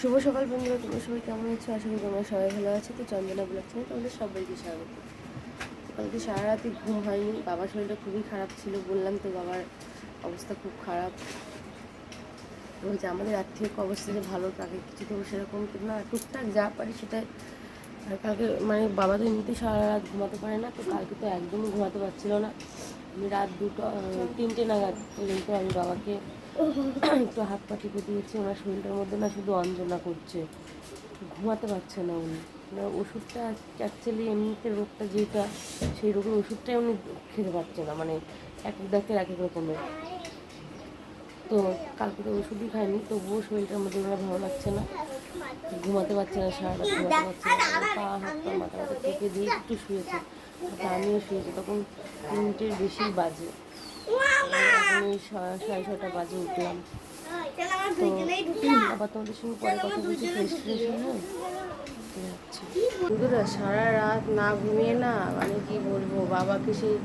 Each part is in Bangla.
শুভ সকাল বন্ধুরা, তোমরা সবাই কেমন আছো? আশা করি তোমরা সবাই ভালো আছো। তো চন্দনা ব্লগ চ্যানেলে তোমাদের সবাইকে স্বাগত। কালকে সারা রাতে ঘুম হয়নি, বাবার শরীরটা খুবই খারাপ ছিল, বললাম তো বাবার অবস্থা খুব খারাপ। ওই যে আমাদের আর্থিক অবস্থা যে ভালো, তাকে কিছু তো সেরকম না, টুকটাক যা পারি সেটাই। আর কালকে মানে বাবা তো এমনিতে সারা রাত ঘুমাতে পারে না, তো কালকে তো একদমই ঘুমাতে পারছিল না। আমি রাত 3টে নাগাদ পর্যন্ত আমি বাবাকে একটু হাত পা টিপে দিয়েছি। ওনার শরীরটার মধ্যে না শুধু অঞ্জনা করছে, ঘুমাতে পারছে না উনি। ওষুধটা অ্যাকচুয়ালি এমনিতে রোগটা যেটা, সেই রোগের ওষুধটাই উনি খেতে পারছে না, মানে এক এক ডাক্তার এক এক রকমের। তো কালকে তো ওষুধই খায়নি, তবুও শরীরটার মধ্যে ওনার ভালো লাগছে না, ঘুমাতে পারছে না, সারা রাত ঘুমাতে পারছে না। পা হাত পা মাথা মাথা টেপে দিয়ে একটু শুয়েছে, তারপর আমিও শুয়েছি। তখন 3টের বেশি বাজে, এখন ওই 6:30 বাজে উঠলাম। তো আবার তোমাদের সঙ্গে পরে কথা বলছি, ফ্রেশ ফ্রেশ হয়ে বন্ধুরা। সারা রাত না ঘুমিয়ে না, মানে কি বলবো, বাবাকে সেই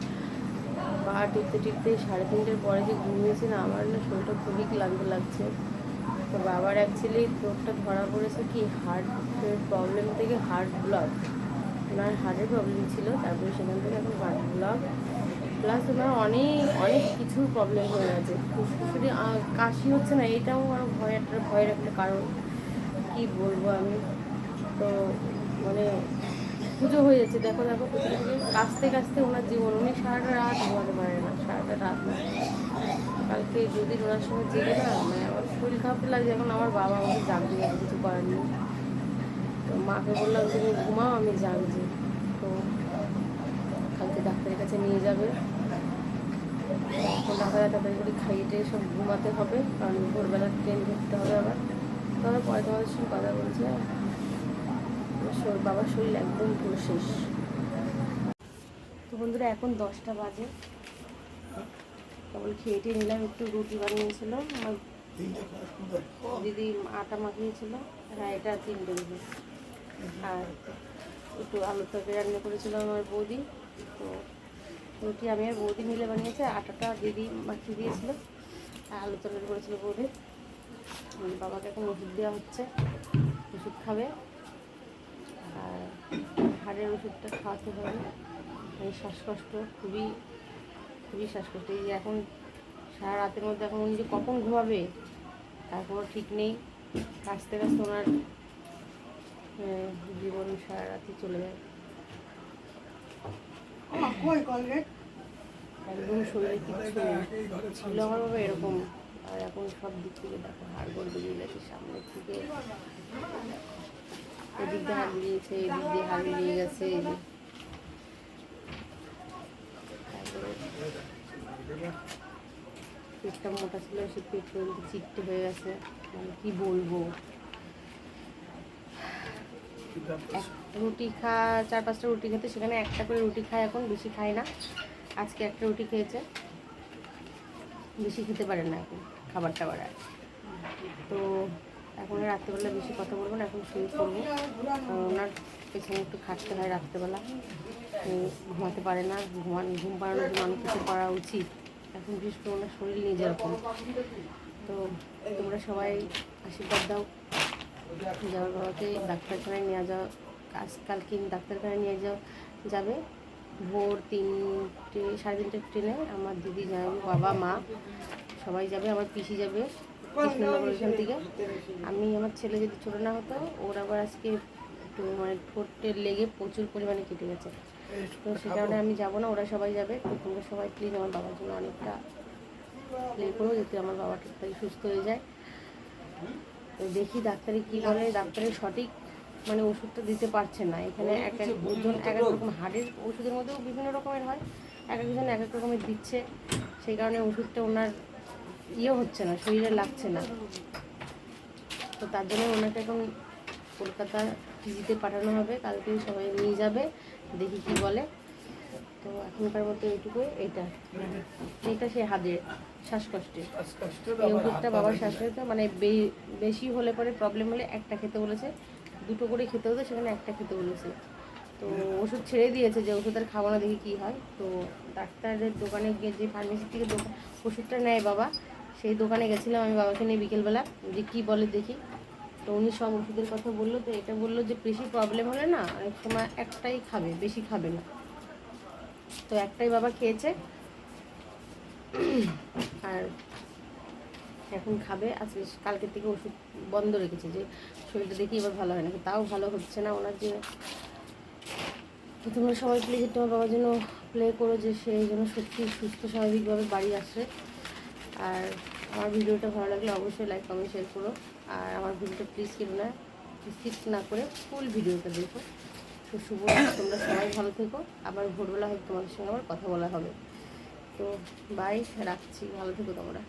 পা টিপতে টিপতে 3:30টার পরে যে ঘুমিয়েছি না, আমার না শরীরটা খুবই ক্লান্ত লাগছে। তো বাবার অ্যাকচুয়ালি রোগটা ধরা পড়েছে কি, হার্টের প্রবলেম থেকে হার্ট ব্লক। ওনার হার্টের প্রবলেম ছিল, তারপরে সেখান থেকে এখন হার্ট ব্লক, প্লাস ওনার অনেক অনেক কিছু প্রবলেম হয়ে গেছে। শুধু কাশি হচ্ছে না, এটাও আরও ভয়ের একটা কারণ। কি বলবো আমি, তো মানে পুজো হয়ে যাচ্ছে, দেখো দেখো পুজো থেকে কাঁচতে কাঁচতে ওনার জীবন, উনি সারাটা রাত ঘুমাতে পারে না, সারাটা রাত না। কালকে যদি ওনার সঙ্গে জেগে না, মানে আমার শরীর খারাপ লাগছে। এখন আমার বাবা আমাকে জাগতে গেছে, কিছু করার নেই। তো মাকে বললাম তুমি ঘুমাও, আমি জাগছি। তো কালকে ডাক্তারের কাছে নিয়ে যাবে, এখন ডাক্তার তাড়াতাড়ি করে খাইয়ে টেয়ে সব ঘুমাতে হবে, কারণ ভোরবেলা ট্রেন ধরতে হবে আবার। তবে পরে তোমাদের সঙ্গে কথা বলছি। বাবার শরীর একদম পুরো শেষ। তো বন্ধুরা, এখন 10টা বাজে, কেবল খেয়ে টেয়ে নিলাম। একটু রুটি বানিয়েছিল আমার দিদি, আটা মাখিয়েছিল। হ্যাঁ, এটা 3টে রুটি। আর একটু আলুর তরকারি রান্না করেছিল আমার বৌদি। তো রুটি আমি আর বৌদি মিলে বানিয়েছে, আটাটা দিদি মাখিয়ে দিয়েছিল, আর আলুর তরকারি করেছিল বৌদি। বাবাকে এখন ওষুধ দেওয়া হচ্ছে, ওষুধ খাবে। আর হাড়ের ওষুধটা খাওয়াতে হবে। এই শ্বাসকষ্ট, খুবই খুবই শ্বাসকষ্ট। এই যে এখন সারা রাতের মধ্যে এখন উনি যে কখন ঘুমাবে তার কোনো ঠিক নেই। কাঁচতে কাঁচতে ওনার জীবন সারা রাতে চলে যায়, একদম শরীরে কিচ্ছু নেই। ছিল আমার বাবা এরকম, আর এখন সব দিক থেকে দেখো হাড় গোড় বেরিয়ে গেছে। সামনের থেকে এদিক দিয়ে হাড় বেরিয়েছে, এদিক দিয়ে হাড় বেরিয়ে গেছে। পেটটা মোটা ছিল, সে পেট পর্যন্ত চিটটে হয়ে গেছে, মানে কি বলবো। রুটি 4-5টা রুটি খেতে, সেখানে একটা করে রুটি খায় এখন, বেশি খায় না। আজকে একটা রুটি খেয়েছে, বেশি খেতে পারে না এখন খাবার টাবার। আর তো এখন রাত্রেবেলা বেশি কথা বলবো না, এখন শুয়ে পড়বো। ওনার পেছনে একটু খাটতে হয় রাত্রেবেলা, ঘুমাতে পারে না। ঘুম পাড়ানোর জন্য অনেক কিছু করা উচিত। এখন বিশেষ করে ওনার শরীর নিয়ে যেরকম। তো তোমরা সবাই আশীর্বাদ দাও, যাওয়ার বাবাকে ডাক্তারখানায় নিয়ে যাওয়া। কালকে ডাক্তারখানায় নিয়ে যাবে ভোর 3টে 3:30টার ট্রেনে। আমার দিদি যাবে, বাবা মা সবাই যাবে, আমার পিসি যাবে কৃষ্ণনগর ওইখান থেকে। আমি, আমার ছেলে যদি ছোটো না হতো, ওর আবার আজকে একটু মানে ঠোঁটের লেগে প্রচুর পরিমাণে কেটে গেছে, তো সে কারণে আমি যাবো না, ওরা সবাই যাবে। তো তোমরা সবাই প্লিজ আমার বাবার জন্য অনেকটা প্লে করো, যাতে আমার বাবা ঠিকঠাক সুস্থ হয়ে যায়। তো দেখি ডাক্তারে কী বলে। ডাক্তারের সঠিক মানে ওষুধটা দিতে পারছে না। এখানে এক একজন এক এক রকম, হাড়ের ওষুধের মধ্যেও বিভিন্ন রকমের হয়, এক একজন এক এক রকমের দিচ্ছে। সেই কারণে ওষুধটা ওনার হচ্ছে না, শরীরে লাগছে না। তো তার জন্য ওনাকে এখন কলকাতা পিজিতে পাঠানো হবে, কালকে সবাই নিয়ে যাবে, দেখি কি বলে। তো এখনকার মতো এইটুকুই। এইটা সে হাড়ের শ্বাসকষ্টে এই ওষুধটা বাবার শ্বাসকষ্ট, মানে বেশি হলে পরে প্রবলেম হলে একটা খেতে বলেছে, 2টো করে খেতে হতো, সেখানে একটা খেতে বলেছে। তো ওষুধ ছেড়ে দিয়েছে, যে ওষুধ আর খাবো না, দেখি কী হয়। তো ডাক্তারের দোকানে গিয়ে, যে ফার্মেসি থেকে ওষুধটা নেয় বাবা, সেই দোকানে গেছিলাম আমি বাবাকে নিয়ে বিকেলবেলা, যে কী বলে দেখি। তো উনি সব ওষুধের কথা বললো, তো এটা বললো যে বেশি প্রবলেম হলে না অনেক সময় একটাই খাবে, বেশি খাবে না। তো একটাই বাবা খেয়েছে আর এখন খাবে। আজকে কালকের থেকে ওষুধ বন্ধ রেখেছে, যে শরীরটা দেখি এবার ভালো হয় নাকি, তাও ভালো হচ্ছে না ওনার। যে তো তোমরা সবাই প্লিজ তোমার বাবার জন্য প্লে করো, যে সেই জন্য সত্যি সুস্থ স্বাভাবিকভাবে বাড়ি আসে। আর আমার ভিডিওটা ভালো লাগলে অবশ্যই লাইক কমেন্ট শেয়ার করো। আর আমার ভিডিওটা প্লিজ কেউ না স্কিপ না করে ফুল ভিডিওটা দেখো। তো শুভ, তোমরা সবাই ভালো থেকো। আবার ভোরবেলা হয়তো তোমাদের সঙ্গে আবার কথা বলা হবে। তো বাই, রাখছি, ভালো থেকো তোমরা।